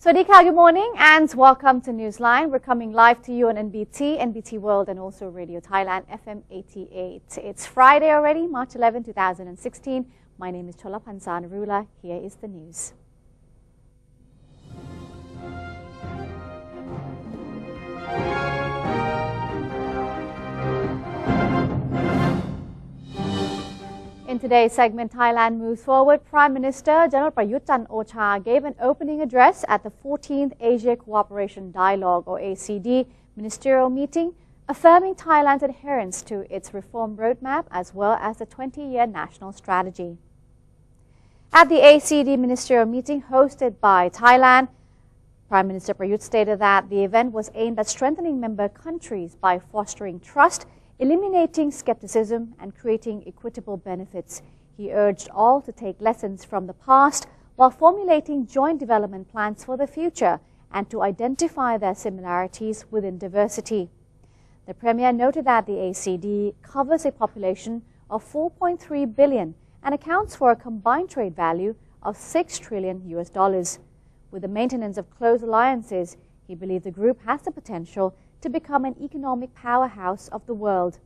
Swadika, good morning and welcome to Newsline. We're coming live to you on NBT, NBT World and also Radio Thailand FM 88. It's Friday already, March 11, 2016. My name is Cholapansa Narula. Here is the news. In today's segment, Thailand moves forward. Prime Minister General Prayut Chan-o-cha gave an opening address at the 14th Asia Cooperation Dialogue or ACD ministerial meeting, affirming Thailand's adherence to its reform roadmap as well as the 20-year national strategy. At the ACD ministerial meeting hosted by Thailand, Prime Minister Prayut stated that the event was aimed at strengthening member countries by fostering trust, eliminating skepticism and creating equitable benefits. He urged all to take lessons from the past while formulating joint development plans for the future and to identify their similarities within diversity. The Premier noted that the ACD covers a population of 4.3 billion and accounts for a combined trade value of $6 trillion. With the maintenance of close alliances, he believed the group has the potential to become an economic powerhouse of the world.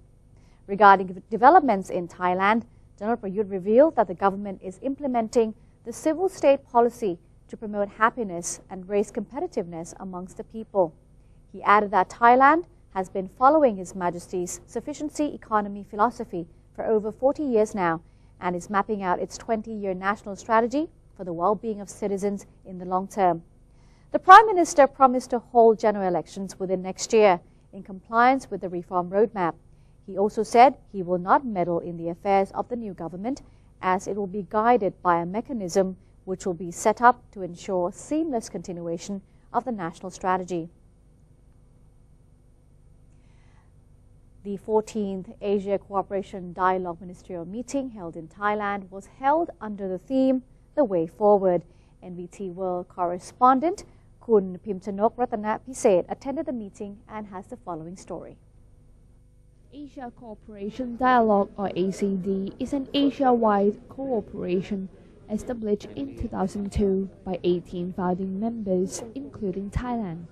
Regarding developments in Thailand, General Prayut revealed that the government is implementing the civil state policy to promote happiness and raise competitiveness amongst the people. He added that Thailand has been following His Majesty's Sufficiency Economy philosophy for over 40 years now and is mapping out its 20-year national strategy for the well-being of citizens in the long term. The Prime Minister promised to hold general elections within next year in compliance with the reform roadmap. He also said he will not meddle in the affairs of the new government as it will be guided by a mechanism which will be set up to ensure seamless continuation of the national strategy. The 14th Asia Cooperation Dialogue Ministerial Meeting held in Thailand was held under the theme, The Way Forward. NBT World correspondent Kun Pimchanok Ratana Piset attended the meeting and has the following story. Asia Cooperation Dialogue or ACD is an Asia-wide cooperation established in 2002 by 18 founding members, including Thailand.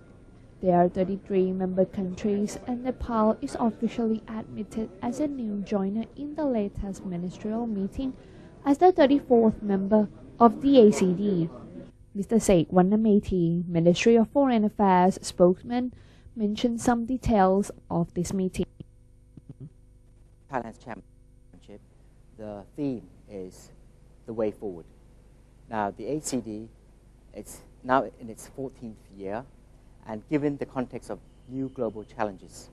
There are 33 member countries and Nepal is officially admitted as a new joiner in the latest ministerial meeting as the 34th member of the ACD. Mr. Sek Wannameti, Ministry of Foreign Affairs spokesman, mentioned some details of this meeting. Thailand's championship, the theme is the way forward. Now, the ACD is now in its 14th year, and given the context of new global challenges,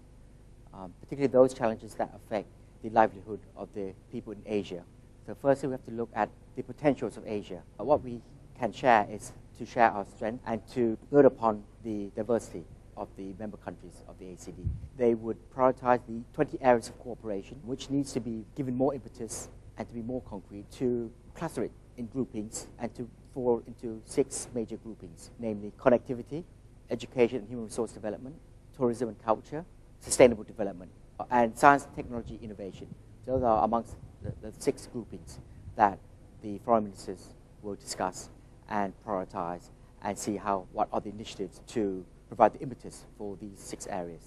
particularly those challenges that affect the livelihood of the people in Asia. So firstly, we have to look at the potentials of Asia. What we can share is to share our strength and to build upon the diversity of the member countries of the ACD. They would prioritize the 20 areas of cooperation, which needs to be given more impetus and to be more concrete, to cluster it in groupings and to fall into 6 major groupings, namely connectivity, education and human resource development, tourism and culture, sustainable development, and science and technology innovation. Those are amongst the 6 groupings that the foreign ministers will discuss and prioritize and see what are the initiatives to provide the impetus for these 6 areas.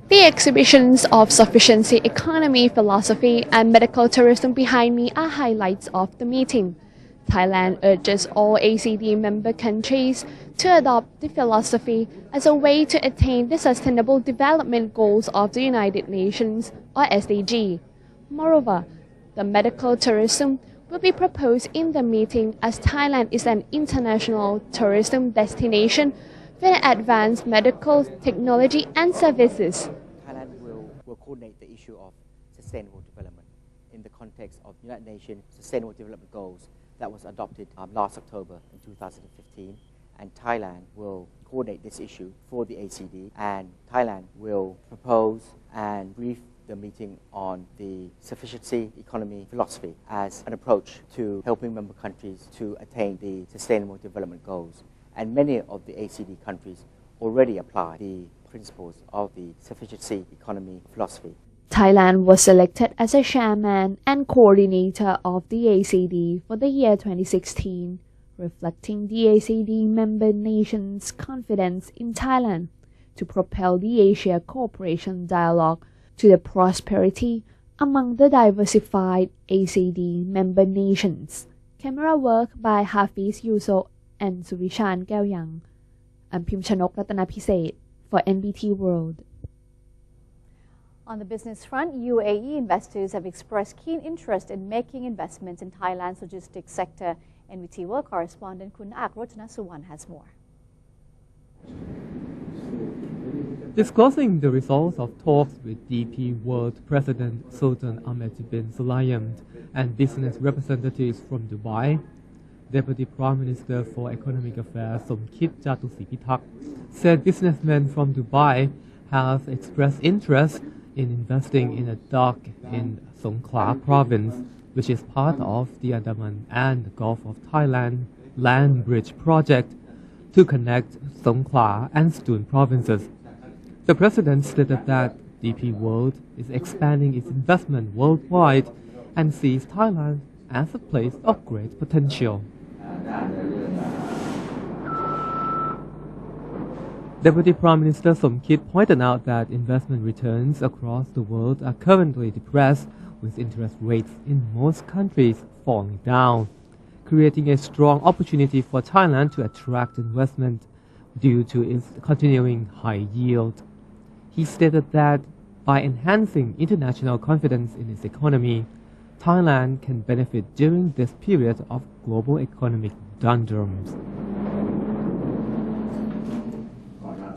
The exhibitions of Sufficiency Economy, philosophy and medical tourism behind me are highlights of the meeting. Thailand urges all ACD member countries to adopt the philosophy as a way to attain the Sustainable Development Goals of the United Nations or SDG. Moreover, the medical tourism will be proposed in the meeting as Thailand is an international tourism destination with advanced medical technology and services. Thailand will coordinate the issue of sustainable development in the context of United Nations Sustainable Development Goals that was adopted last October in 2015, and Thailand will coordinate this issue for the ACD, and Thailand will propose and brief the meeting on the Sufficiency Economy philosophy as an approach to helping member countries to attain the Sustainable Development Goals. And many of the ACD countries already apply the principles of the Sufficiency Economy philosophy. Thailand was selected as a chairman and coordinator of the ACD for the year 2016. reflecting the ACD member nations' confidence in Thailand to propel the Asia Cooperation Dialogue to the prosperity among the diversified ACD member nations. Camera work by Hafiz Yusof and Suvishan Gaoyang. I'm Pimchanok Ratanapised for NBT World. On the business front, UAE investors have expressed keen interest in making investments in Thailand's logistics sector. NBT World correspondent Kun Ak Rotana Suwan has more. Disclosing the results of talks with DP World President Sultan Ahmed bin Sulayem and business representatives from Dubai, Deputy Prime Minister for Economic Affairs Somkit Jatusipitak said businessmen from Dubai have expressed interest in investing in a dock in Songkhla province, which is part of the Andaman and Gulf of Thailand land bridge project to connect Songkhla and Stun provinces. The president stated that DP World is expanding its investment worldwide and sees Thailand as a place of great potential. Deputy Prime Minister Somkit pointed out that investment returns across the world are currently depressed, with interest rates in most countries falling down, creating a strong opportunity for Thailand to attract investment due to its continuing high yield. He stated that by enhancing international confidence in its economy, Thailand can benefit during this period of global economic doldrums.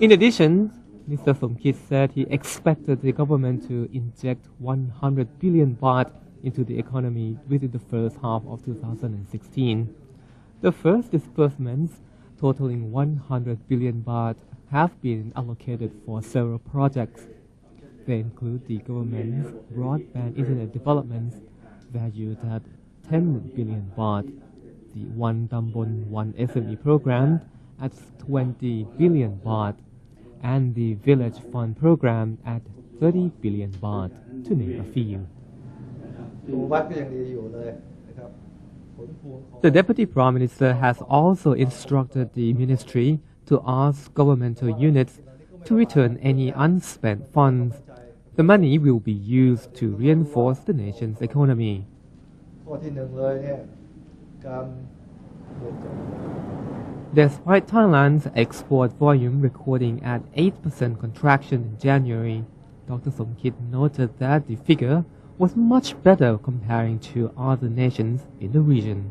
In addition, Mr. Somkit said he expected the government to inject 100 billion baht into the economy within the first half of 2016. The first disbursements, totaling 100 billion baht, have been allocated for several projects. They include the government's broadband internet developments valued at 10 billion baht, the One Tambon One SME program at 20 billion baht, and the Village Fund program at 30 billion baht, to name a few. The Deputy Prime Minister has also instructed the ministry to ask governmental units to return any unspent funds. The money will be used to reinforce the nation's economy. Despite Thailand's export volume recording at 8% contraction in January, Dr. Somkit noted that the figure was much better comparing to other nations in the region.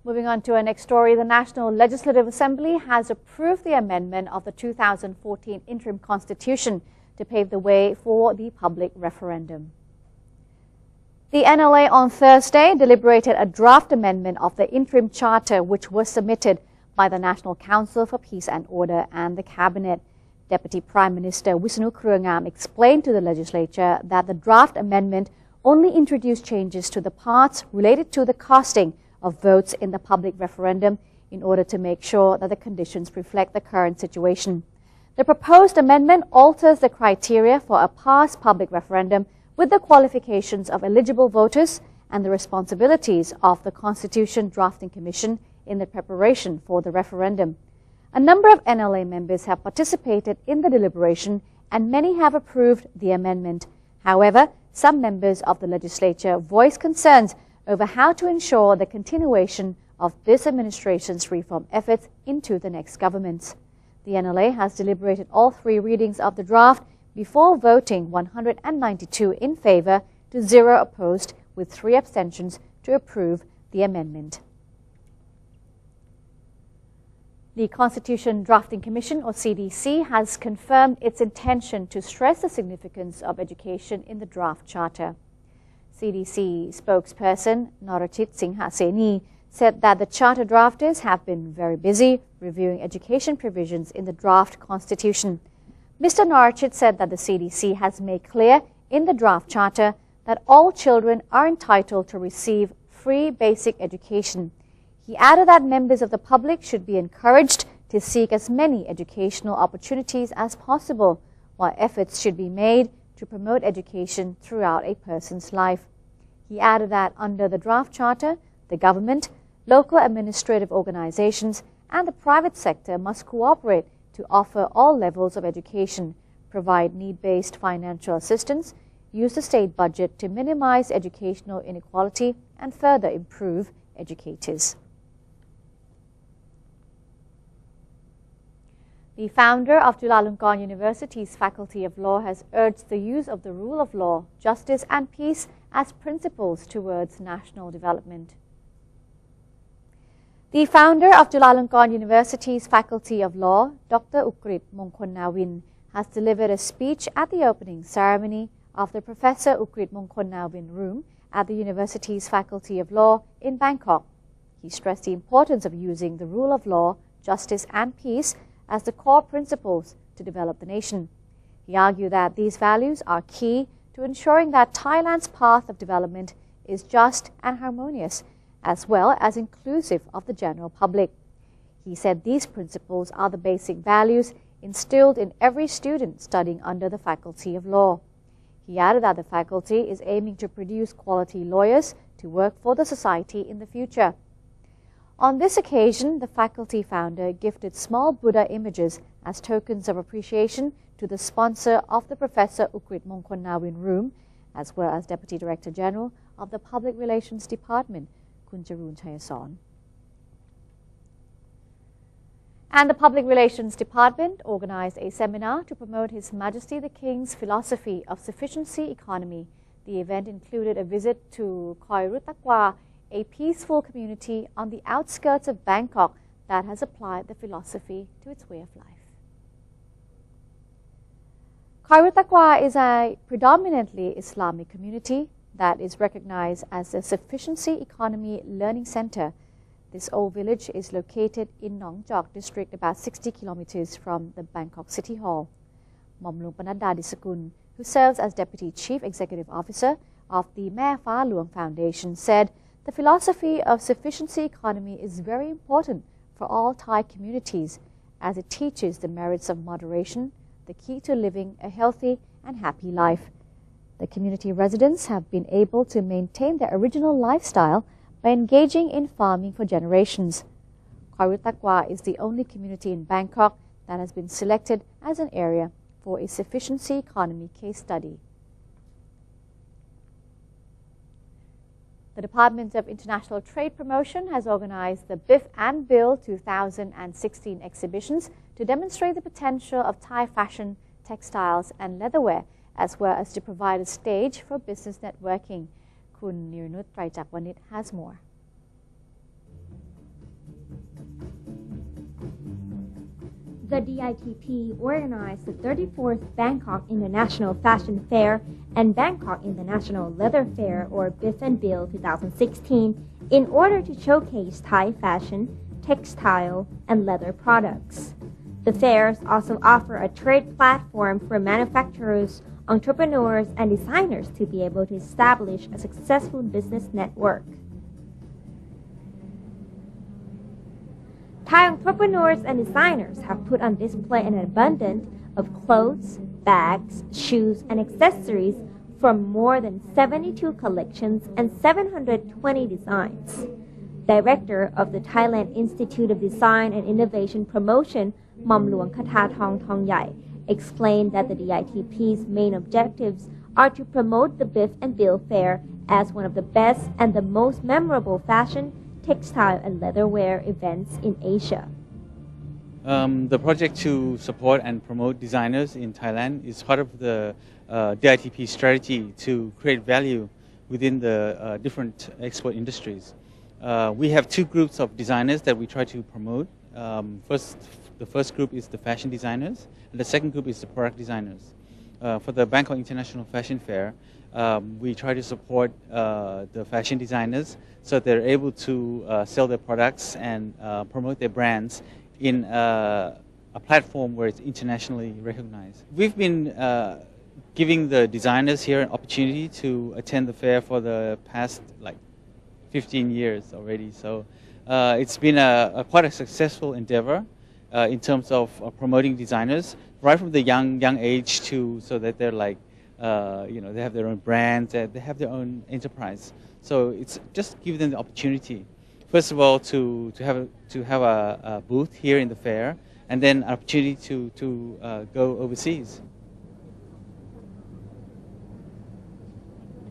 Moving on to our next story, the National Legislative Assembly has approved the amendment of the 2014 Interim Constitution to pave the way for the public referendum. The NLA on Thursday deliberated a draft amendment of the interim charter which was submitted by the National Council for Peace and Order and the Cabinet. Deputy Prime Minister Wisnu Kruangam explained to the legislature that the draft amendment only introduced changes to the parts related to the casting of votes in the public referendum in order to make sure that the conditions reflect the current situation. The proposed amendment alters the criteria for a past public referendum with the qualifications of eligible voters and the responsibilities of the Constitution Drafting Commission in the preparation for the referendum. A number of NLA members have participated in the deliberation and many have approved the amendment. However, some members of the legislature voiced concerns over how to ensure the continuation of this administration's reform efforts into the next government. The NLA has deliberated all three readings of the draft before voting 192 in favour to 0 opposed with 3 abstentions to approve the amendment. The Constitution Drafting Commission, or CDC, has confirmed its intention to stress the significance of education in the draft charter. CDC spokesperson Norachit Singhaseni said that the charter drafters have been very busy reviewing education provisions in the draft constitution. Mr. Norachit said that the CDC has made clear in the draft charter that all children are entitled to receive free basic education. He added that members of the public should be encouraged to seek as many educational opportunities as possible, while efforts should be made to promote education throughout a person's life. He added that under the draft charter, the government, local administrative organizations, and the private sector must cooperate to offer all levels of education, provide need-based financial assistance, use the state budget to minimize educational inequality, and further improve educators. The founder of Chulalongkorn University's Faculty of Law has urged the use of the rule of law, justice, and peace as principles towards national development. The founder of Chulalongkorn University's Faculty of Law, Dr. Ukrit Mongkonnawin, has delivered a speech at the opening ceremony of the Professor Ukrit Mongkonnawin Room at the university's Faculty of Law in Bangkok. He stressed the importance of using the rule of law, justice, and peace as the core principles to develop the nation. He argued that these values are key to ensuring that Thailand's path of development is just and harmonious, as well as inclusive of the general public. He said these principles are the basic values instilled in every student studying under the Faculty of Law. He added that the faculty is aiming to produce quality lawyers to work for the society in the future. On this occasion, the faculty founder gifted small Buddha images as tokens of appreciation to the sponsor of the Professor Ukrit Mongkonnawin Room, as well as Deputy Director General of the Public Relations Department, Kun Jarun Chayasorn. And the Public Relations Department organized a seminar to promote His Majesty the King's philosophy of sufficiency economy. The event included a visit to Khoi Rutakwa, a peaceful community on the outskirts of Bangkok that has applied the philosophy to its way of life. Khoi Rutakwa is a predominantly Islamic community that is recognized as the Sufficiency Economy Learning Center. This old village is located in Nong Jok district, about 60 kilometers from the Bangkok City Hall. Momlung Panadda Disakun, who serves as Deputy Chief Executive Officer of the Mae Pha Luang Foundation, said the philosophy of sufficiency economy is very important for all Thai communities as it teaches the merits of moderation, the key to living a healthy and happy life. The community residents have been able to maintain their original lifestyle by engaging in farming for generations. Khoi Rutakwa is the only community in Bangkok that has been selected as an area for a sufficiency economy case study. The Department of International Trade Promotion has organized the Biff and Bill 2016 exhibitions to demonstrate the potential of Thai fashion, textiles, and leatherware, as well as to provide a stage for business networking. Kun Nirnut Traijakwanit has more. The DITP organized the 34th Bangkok International Fashion Fair and Bangkok International Leather Fair, or Biff and Bill 2016, in order to showcase Thai fashion, textile, and leather products. The fairs also offer a trade platform for manufacturers, entrepreneurs, and designers to be able to establish a successful business network. Thai entrepreneurs and designers have put on display an abundance of clothes, bags, shoes, and accessories from more than 72 collections and 720 designs. Director of the Thailand Institute of Design and Innovation Promotion, Momluang Khathathong Thongyai, explained that the DITP's main objectives are to promote the Biff and Bill Fair as one of the best and the most memorable fashion, textile, and leatherware events in Asia. The project to support and promote designers in Thailand is part of the DITP strategy to create value within the different export industries. We have two groups of designers that we try to promote. The first group is the fashion designers, and the second group is the product designers. For the Bangkok International Fashion Fair, we try to support the fashion designers so they're able to sell their products and promote their brands in a platform where it's internationally recognized. We've been giving the designers here an opportunity to attend the fair for the past 15 years already. So it's been quite a successful endeavor in terms of promoting designers right from the young age so that they're they have their own brands, they have their own enterprise. So it's just give them the opportunity, first of all, to have a booth here in the fair, and then an opportunity to go overseas.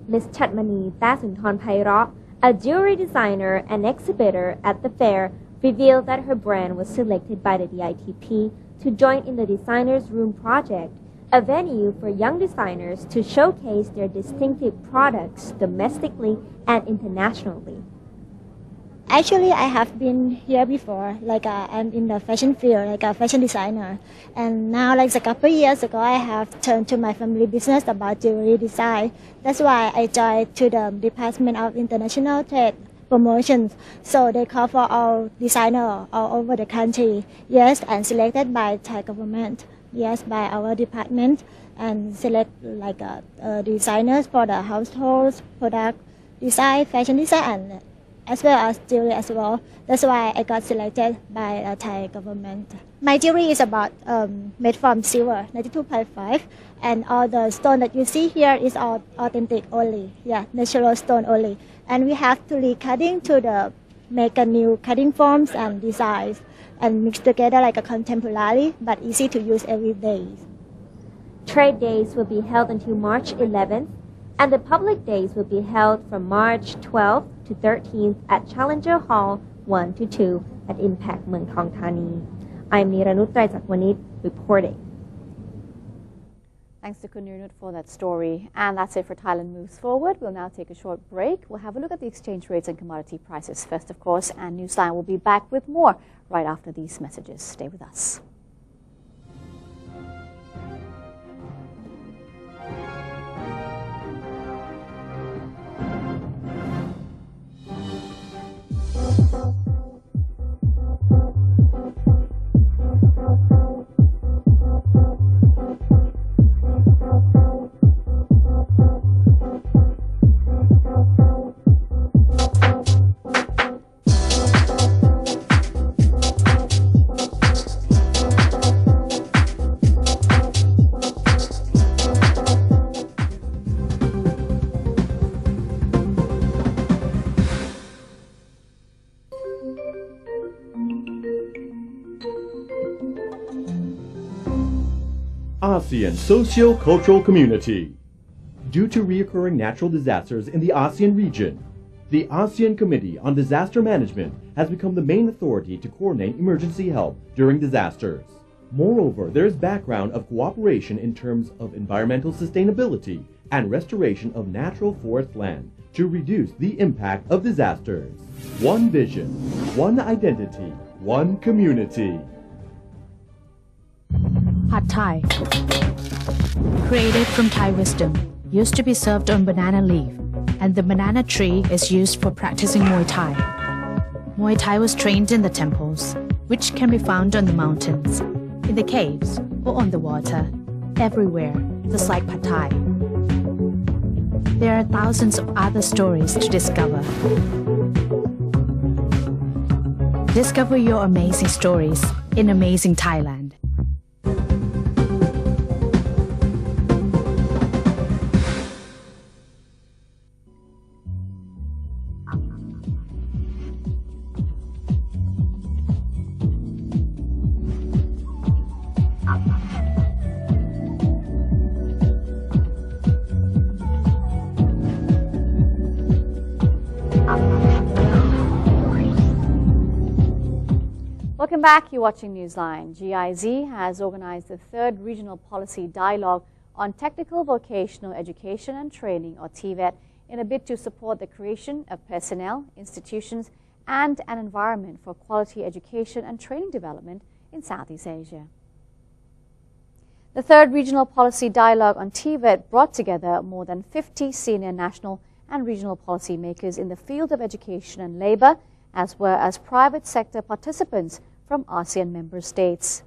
Ms. Chatmani Tasunthorn Pairot, a jewelry designer and exhibitor at the fair, revealed that her brand was selected by the DITP to join in the Designers Room project, a venue for young designers to showcase their distinctive products domestically and internationally. Actually, I have been here before, I'm in the fashion field, like a fashion designer. And now, like a couple of years ago, I have turned to my family business about jewelry design. That's why I joined to the Department of International Trade Promotions. So they call for all designers all over the country. Yes, and selected by Thai government. Yes, by our department, and select designers for the households, product design, fashion design, and as well as jewelry as well. That's why I got selected by the Thai government. My jewelry is about made from silver, 92.5, and all the stone that you see here is all authentic only, natural stone only. And we have to recutting to make a new cutting forms and designs, and mix together like a contemporary but easy to use every day. Trade days will be held until March 11th, and the public days will be held from March 12th to 13th at Challenger Hall 1 to 2 at Impact Muang Thong Thani. I'm Niranut Traijakwanit reporting. Thanks to Kun Niranut for that story. And that's it for Thailand Moves Forward. We'll now take a short break. We'll have a look at the exchange rates and commodity prices first, of course, and Newsline will be back with more right after these messages. Stay with us. ASEAN Socio-Cultural Community. Due to recurring natural disasters in the ASEAN region, the ASEAN Committee on Disaster Management has become the main authority to coordinate emergency help during disasters. Moreover, there is background of cooperation in terms of environmental sustainability and restoration of natural forest land to reduce the impact of disasters. One vision, one identity, one community. Pad Thai. Created from Thai wisdom, used to be served on banana leaf, and the banana tree is used for practicing Muay Thai. Muay Thai was trained in the temples, which can be found on the mountains, in the caves, or on the water, everywhere, just like Pad Thai. There are thousands of other stories to discover. Discover your amazing stories in Amazing Thailand. Welcome back. You're watching Newsline. GIZ has organized the 3rd Regional Policy Dialogue on Technical Vocational Education and Training, or TVET, in a bid to support the creation of personnel, institutions, and an environment for quality education and training development in Southeast Asia. The 3rd Regional Policy Dialogue on TVET brought together more than 50 senior national and regional policy makers in the field of education and labor, as well as private sector participants from ASEAN member states.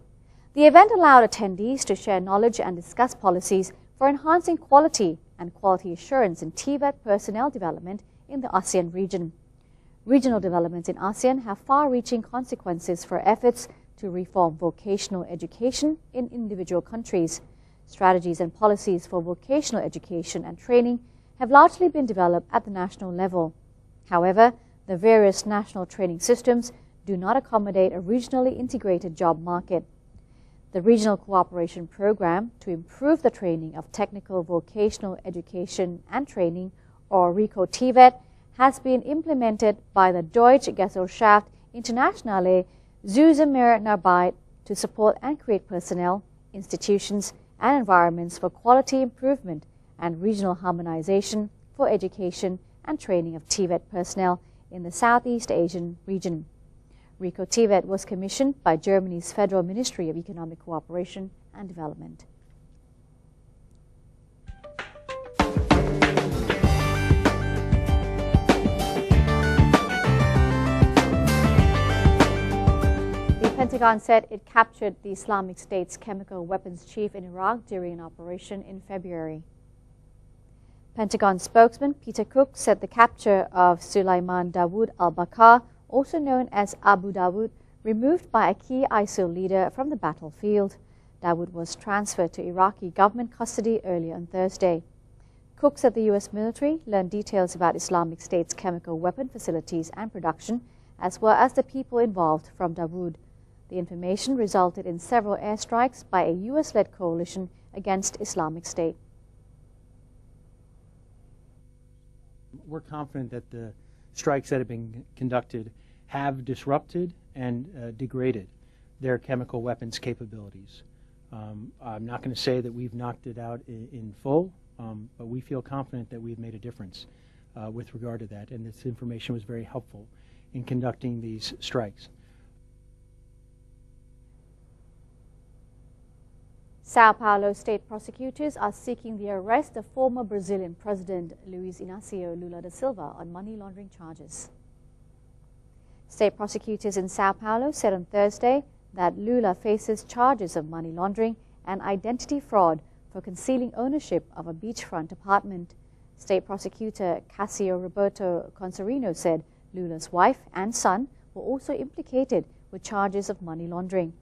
The event allowed attendees to share knowledge and discuss policies for enhancing quality and quality assurance in TVET personnel development in the ASEAN region. Regional developments in ASEAN have far-reaching consequences for efforts to reform vocational education in individual countries. Strategies and policies for vocational education and training have largely been developed at the national level. However, the various national training systems do not accommodate a regionally integrated job market. The Regional Cooperation Program to improve the training of technical vocational education and training, or RICO-TVET, has been implemented by the Deutsche Gesellschaft Internationale Zusammenarbeit to support and create personnel, institutions, and environments for quality improvement and regional harmonization for education and training of TVET personnel in the Southeast Asian region. RICO-TVET was commissioned by Germany's Federal Ministry of Economic Cooperation and Development. The Pentagon said it captured the Islamic State's chemical weapons chief in Iraq during an operation in February. Pentagon spokesman Peter Cook said the capture of Sulaiman Dawood al-Bakr, also known as Abu Dawood, removed by a key ISIL leader from the battlefield. Dawood was transferred to Iraqi government custody earlier on Thursday. Cook said the U.S. military learned details about Islamic State's chemical weapon facilities and production, as well as the people involved from Dawood. The information resulted in several airstrikes by a U.S.-led coalition against Islamic State. We're confident that the strikes that have been conducted have disrupted and degraded their chemical weapons capabilities. I'm not going to say that we've knocked it out in full, but we feel confident that we've made a difference with regard to that, and this information was very helpful in conducting these strikes. Sao Paulo state prosecutors are seeking the arrest of former Brazilian President Luiz Inácio Lula da Silva on money laundering charges. State prosecutors in Sao Paulo said on Thursday that Lula faces charges of money laundering and identity fraud for concealing ownership of a beachfront apartment. State prosecutor Cássio Roberto Concerino said Lula's wife and son were also implicated with charges of money laundering.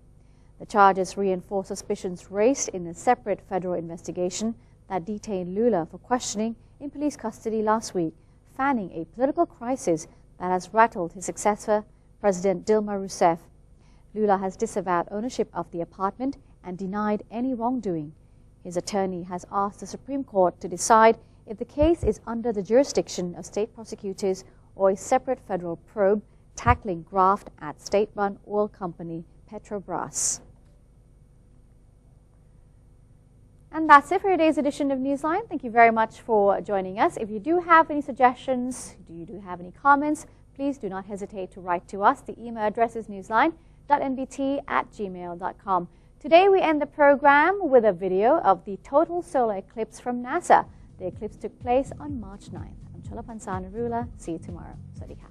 The charges reinforce suspicions raised in a separate federal investigation that detained Lula for questioning in police custody last week, fanning a political crisis that has rattled his successor, President Dilma Rousseff. Lula has disavowed ownership of the apartment and denied any wrongdoing. His attorney has asked the Supreme Court to decide if the case is under the jurisdiction of state prosecutors or a separate federal probe tackling graft at state-run oil company Petrobras. And that's it for today's edition of Newsline. Thank you very much for joining us. If you do have any suggestions, you do have any comments, please do not hesitate to write to us. The email address is newsline.nbt@gmail.com. Today we end the program with a video of the total solar eclipse from NASA. The eclipse took place on March 9th. I'm Cholapansana Rula. See you tomorrow. Sawasdee ka.